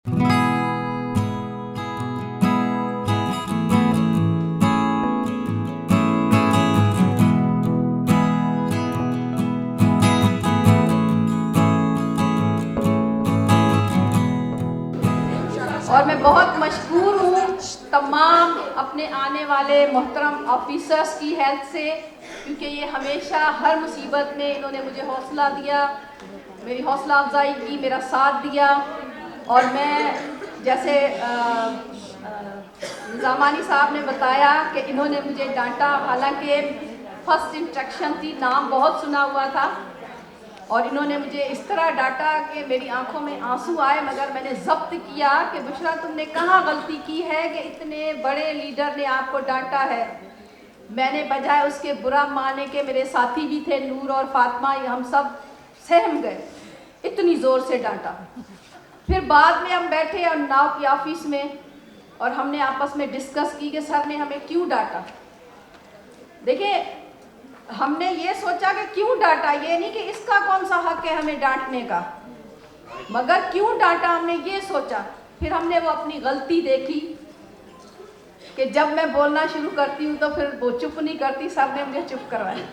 और मैं बहुत मशहूर हूँ तमाम अपने आने वाले मोहतरम ऑफिसर्स की हेल्प से, क्योंकि ये हमेशा हर मुसीबत में इन्होंने मुझे हौसला दिया, मेरी हौसला अफजाई की, मेरा साथ दिया। और मैं जैसे निज़ामानी साहब ने बताया कि इन्होंने मुझे डांटा, हालांकि फर्स्ट इंस्ट्रक्शन थी, नाम बहुत सुना हुआ था, और इन्होंने मुझे इस तरह डांटा कि मेरी आंखों में आंसू आए, मगर मैंने जब्त किया कि बुशरा तुमने कहाँ गलती की है कि इतने बड़े लीडर ने आपको डांटा है। मैंने बजाय उसके बुरा माने के, मेरे साथी भी थे नूर और फातिमा, हम सब सहम गए, इतनी ज़ोर से डांटा। फिर बाद में हम बैठे और नाव की ऑफिस में और हमने आपस में डिस्कस की कि सर ने हमें क्यों डांटा। देखिए, हमने ये सोचा कि क्यों डांटा, ये नहीं कि इसका कौन सा हक है हमें डांटने का, मगर क्यों डांटा हमने ये सोचा। फिर हमने वो अपनी गलती देखी कि जब मैं बोलना शुरू करती हूँ तो फिर वो चुप नहीं करती, सर ने मुझे चुप करवाया।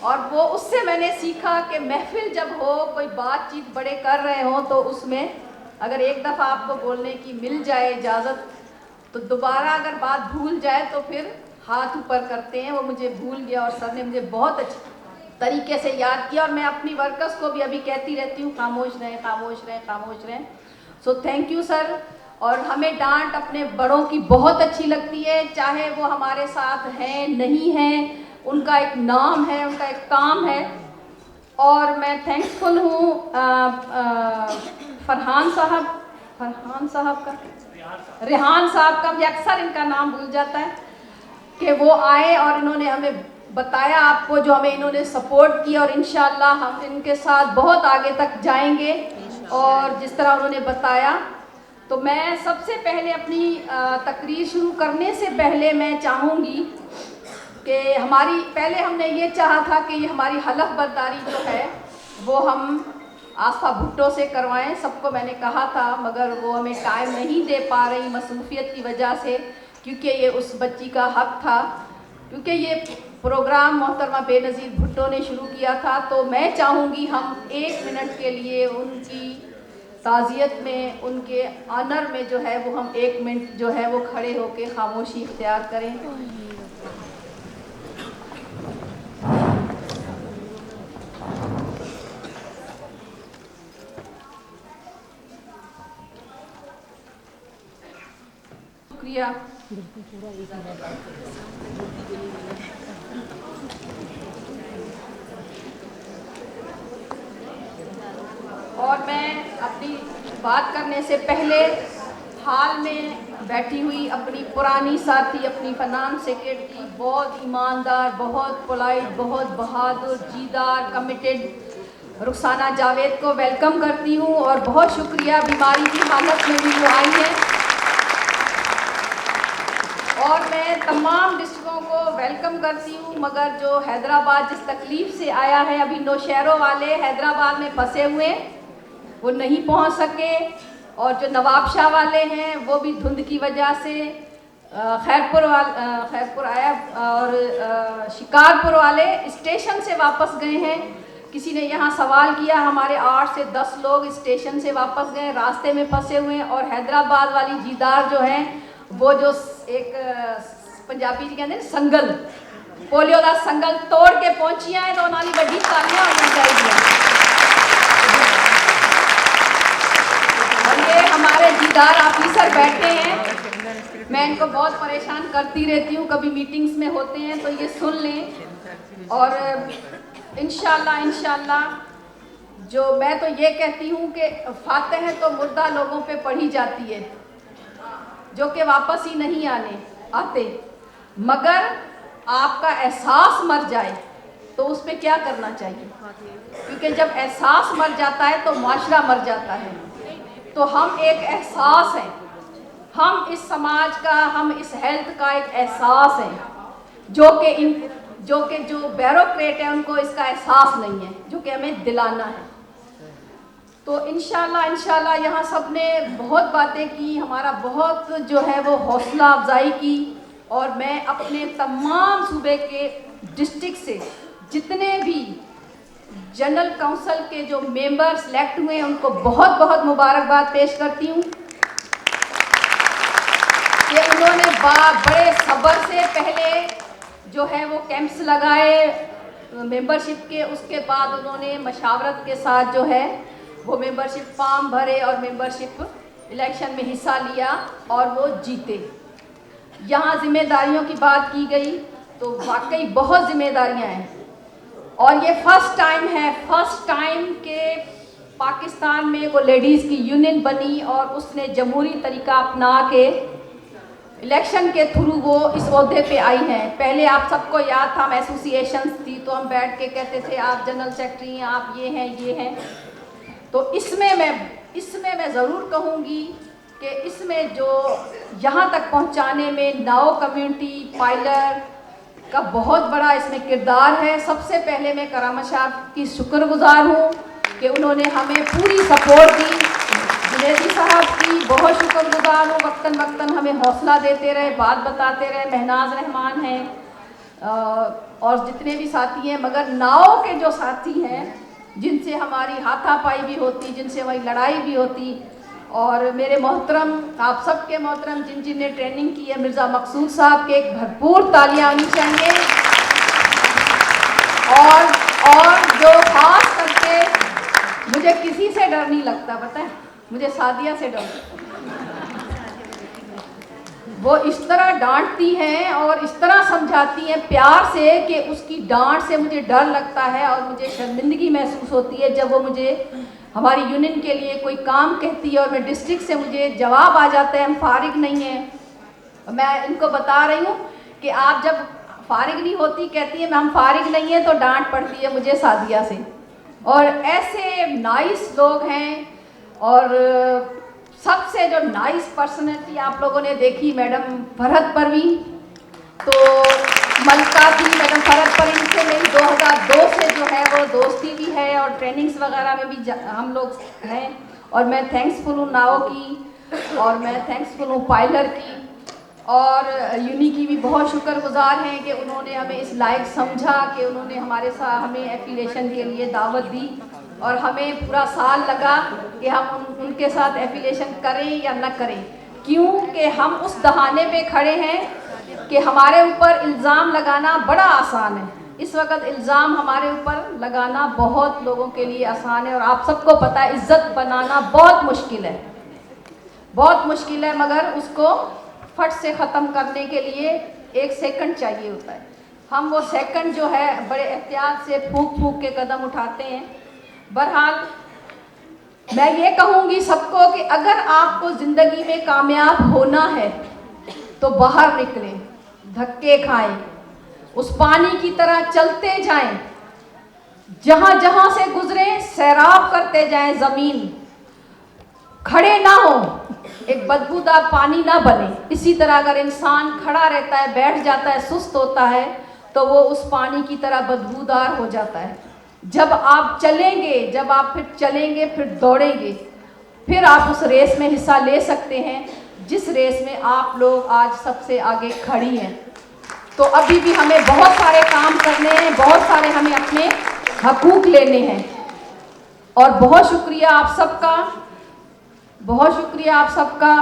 और वो उससे मैंने सीखा कि महफिल जब हो, कोई बातचीत बड़े कर रहे हो, तो उसमें अगर एक दफ़ा आपको बोलने की मिल जाए इजाज़त, तो दोबारा अगर बात भूल जाए तो फिर हाथ ऊपर करते हैं। वो मुझे भूल गया और सर ने मुझे बहुत अच्छे तरीके से याद किया, और मैं अपनी वर्कर्स को भी अभी कहती रहती हूँ खामोश रहें, खामोश रहें, खामोश रहें। So thank you sir. और हमें डांट अपने बड़ों की बहुत अच्छी लगती है, चाहे वो हमारे साथ हैं नहीं हैं, उनका एक नाम है, उनका एक काम है। और मैं थैंकफुल हूँ फरहान साहब का, रेहान साहब का भी अक्सर इनका नाम भूल जाता है, कि वो आए और इन्होंने हमें बताया आपको, जो हमें इन्होंने सपोर्ट किया, और इंशाल्लाह हम इनके साथ बहुत आगे तक जाएंगे। और जिस तरह उन्होंने बताया, तो मैं सबसे पहले अपनी तकरीर शुरू करने से पहले मैं चाहूँगी कि पहले हमने ये चाहा था कि ये हमारी हलफ बर्दारी जो है वो हम आस्था भुट्टो से करवाएं, सबको मैंने कहा था, मगर वो हमें टाइम नहीं दे पा रही मसरूफियत की वजह से, क्योंकि ये उस बच्ची का हक था, क्योंकि ये प्रोग्राम मोहतरमा बेनज़ीर भुट्टो ने शुरू किया था। तो मैं चाहूँगी हम 1 मिनट के लिए उनकी ताज़ियत में, उनके ऑनर में जो है वो हम 1 मिनट जो है वो खड़े होकर खामोशी इख्तियार करें। शुक्रिया। और मैं अपनी बात करने से पहले हाल में बैठी हुई अपनी पुरानी साथी, अपनी फाइनेंस सेक्रेटरी, बहुत ईमानदार, बहुत पोलाइट, बहुत बहादुर, जीदार, कमिटेड रुखसाना जावेद को वेलकम करती हूँ। और बहुत शुक्रिया, बीमारी की हालत में भी वो आई हैं। और मैं तमाम डिस्ट्रिक्टों को वेलकम करती हूँ, मगर जो हैदराबाद जिस तकलीफ़ से आया है, अभी नौशहरों वाले हैदराबाद में फंसे हुए, वो नहीं पहुँच सके, और जो नवाबशाह वाले हैं वो भी धुंध की वजह से, खैरपुर आया, और शिकारपुर वाले स्टेशन से वापस गए हैं। किसी ने यहाँ सवाल किया, हमारे 8 से 10 लोग स्टेशन से वापस गए, रास्ते में फंसे हुए हैं। और हैदराबाद वाली जीदार जो हैं, वो जो एक पंजाबी जी कहते हैं संगल, पोलियो का संगल तोड़ के पहुंचिया है, तो उन्होंने बड़ी तालियां होनी चाहिए। और ये हमारे दीदार ऑफिसर बैठे हैं, मैं इनको बहुत परेशान करती रहती हूँ, कभी मीटिंग्स में होते हैं तो ये सुन लें। और इंशाल्लाह जो मैं तो ये कहती हूँ कि फातिहा तो मुर्दा लोगों पे पढ़ी जाती है, जो कि वापस ही नहीं आते, मगर आपका एहसास मर जाए तो उस पर क्या करना चाहिए, क्योंकि जब एहसास मर जाता है तो माशरा मर जाता है। तो हम एक एहसास हैं, हम इस समाज का, हम इस हेल्थ का एक एहसास है, जो कि जो ब्यूरोक्रेट है उनको इसका एहसास नहीं है, जो कि हमें दिलाना है। तो इंशाल्लाह यहाँ सब ने बहुत बातें की, हमारा बहुत जो है वो हौसला अफजाई की, और मैं अपने तमाम सूबे के डिस्ट्रिक्ट से जितने भी जनरल काउंसिल के जो मेंबर सिलेक्ट हुए उनको बहुत बहुत मुबारकबाद पेश करती हूँ कि उन्होंने बड़े सब्र से पहले जो है वो कैंप्स लगाए मेंबरशिप के, उसके बाद उन्होंने मशावरत के साथ जो है वो मेंबरशिप फॉर्म भरे और मेंबरशिप इलेक्शन में हिस्सा लिया और वो जीते। यहाँ जिम्मेदारियों की बात की गई तो वाकई बहुत जिम्मेदारियाँ हैं, और ये फर्स्ट टाइम के पाकिस्तान में वो लेडीज़ की यूनियन बनी और उसने जमहूरी तरीका अपना के इलेक्शन के थ्रू वो इस ओहदे पे आई हैं। पहले आप सबको याद था, हम एसोसिएशंस थी तो हम बैठ के कहते थे आप जनरल सेक्रेटरी हैं, आप ये हैं। तो इसमें मैं ज़रूर कहूँगी कि इसमें जो यहाँ तक पहुँचाने में नाओ कम्युनिटी पाइलर का बहुत बड़ा इसमें किरदार है। सबसे पहले मैं करामा शाह की शुक्रगुजार हूँ कि उन्होंने हमें पूरी सपोर्ट दी। जुनैदी साहब की बहुत शुक्रगुजार हूँ, वक्तन हमें हौसला देते रहे, बात बताते रहे। महनाज रहमान हैं और जितने भी साथी हैं, मगर नाव के जो साथी हैं जिनसे हमारी हाथापाई भी होती, जिनसे हमारी लड़ाई भी होती, और मेरे मोहतरम आप सबके मोहतरम जिन ने ट्रेनिंग की है, मिर्ज़ा मकसूद साहब के एक भरपूर तालियां आनी चाहिए। और जो खास करके मुझे किसी से डर नहीं लगता, पता है मुझे सादिया से डर, वो इस तरह डांटती हैं और इस तरह समझाती हैं प्यार से कि उसकी डांट से मुझे डर लगता है और मुझे शर्मिंदगी महसूस होती है जब वो मुझे हमारी यूनियन के लिए कोई काम कहती है और मैं डिस्ट्रिक्ट से मुझे जवाब आ जाता है हम फारिग नहीं हैं। मैं इनको बता रही हूँ कि आप जब फारिग नहीं होती कहती है मैं हम फारिग नहीं हैं, तो डांट पड़ती है मुझे सादिया से। और ऐसे नाइस लोग हैं, और सबसे जो नाइस पर्सनैलिटी आप लोगों ने देखी मैडम फरहत परवीन, तो मलका थी मैडम फरहत परवीन से मेरी 2002 से जो है वो दोस्ती भी है और ट्रेनिंग्स वगैरह में भी हम लोग हैं। और मैं थैंक्सफुल हूँ नाओ की, और मैं थैंक्सफुल हूँ पाइलर की, और यूनी की भी बहुत शुक्रगुजार हैं कि उन्होंने हमें इस लायक समझा कि उन्होंने हमारे साथ हमें एफिलिएशन के लिए दावत दी, और हमें पूरा साल लगा कि हम उनके साथ एफिलिएशन करें या न करें, क्योंकि हम उस दहाने पे खड़े हैं कि हमारे ऊपर इल्ज़ाम लगाना बड़ा आसान है। इस वक्त इल्ज़ाम हमारे ऊपर लगाना बहुत लोगों के लिए आसान है, और आप सबको पता है इज़्ज़त बनाना बहुत मुश्किल है, मगर उसको फट से ख़त्म करने के लिए 1 सेकंड चाहिए होता है। हम वो सेकंड जो है बड़े एहतियात से फूंक के कदम उठाते हैं। बहरहाल मैं ये कहूँगी सबको कि अगर आपको ज़िंदगी में कामयाब होना है तो बाहर निकलें, धक्के खाएं, उस पानी की तरह चलते जाएं, जहाँ से गुजरें सैराब करते जाएं ज़मीन, खड़े ना हो, एक बदबूदार पानी ना बने। इसी तरह अगर इंसान खड़ा रहता है, बैठ जाता है, सुस्त होता है, तो वो उस पानी की तरह बदबूदार हो जाता है। जब आप चलेंगे, फिर दौड़ेंगे, फिर आप उस रेस में हिस्सा ले सकते हैं जिस रेस में आप लोग आज सबसे आगे खड़ी हैं। तो अभी भी हमें बहुत सारे काम करने हैं, बहुत सारे हमें अपने हकूक़ लेने हैं। और बहुत शुक्रिया आप सबका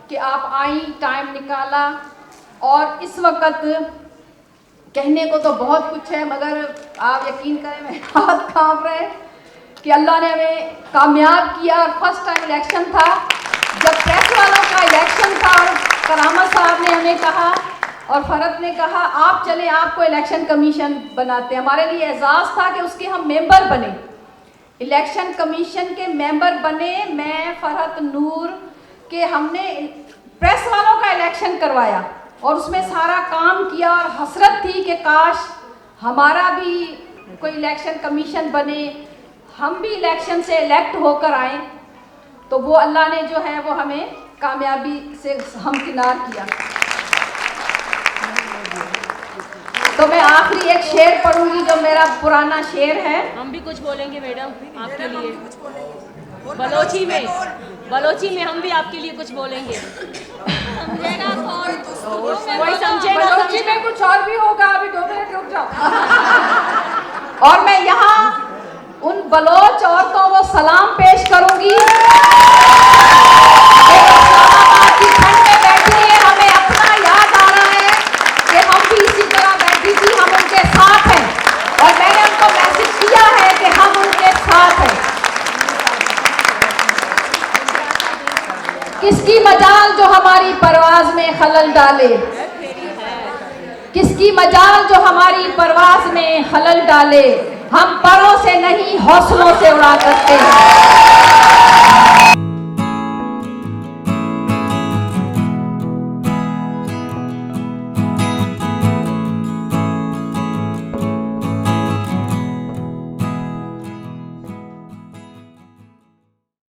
कि आप आई, टाइम निकाला। और इस वक्त कहने को तो बहुत कुछ है, मगर आप यकीन करें मेरे हाथ कांप रहे कि अल्लाह ने हमें कामयाब किया। और फर्स्ट टाइम इलेक्शन था, जब प्रेस वालों का इलेक्शन था और करामा साहब ने हमें कहा और फरहत ने कहा आप चले, आपको इलेक्शन कमीशन बनाते हैं। हमारे लिए एजाज़ था कि उसके हम मेंबर बने, इलेक्शन कमीशन के मेंबर बने। मैं, फरहत, नूर के हमने प्रेस वालों का इलेक्शन करवाया और उसमें सारा काम किया, और हसरत थी कि काश हमारा भी कोई इलेक्शन कमीशन बने, हम भी इलेक्शन से इलेक्ट होकर आए। तो वो अल्लाह ने जो है वो हमें कामयाबी से हमकिनार किया। तो मैं आखिरी एक शेर पढ़ूंगी जो मेरा पुराना शेर है। हम भी कुछ बोलेंगे मैडम आपके लिए। बलोची में हम भी आपके लिए कुछ बोलेंगे। समझेगा कौन? कोई समझेगा? बलोची में कुछ और भी होगा, अभी 2 मिनट रुक जाओ। और मैं यहाँ उन बलोच औरतों को सलाम पेश करूंगी इस्लामाबाद की ठंड में बैठी है। हमें अपना याद आ रहा है कि हम भी इसी तरह बैठी थी, हम उनके साथ हैं और मैंने उनको मैसेज किया है कि हम उनके साथ हैं। किसकी मजाल जो हमारी परवाज में खलल डाले, किसकी मजाल जो हमारी परवाज में खलल डाले, हम परों से नहीं हौसलों से उड़ा करते हैं।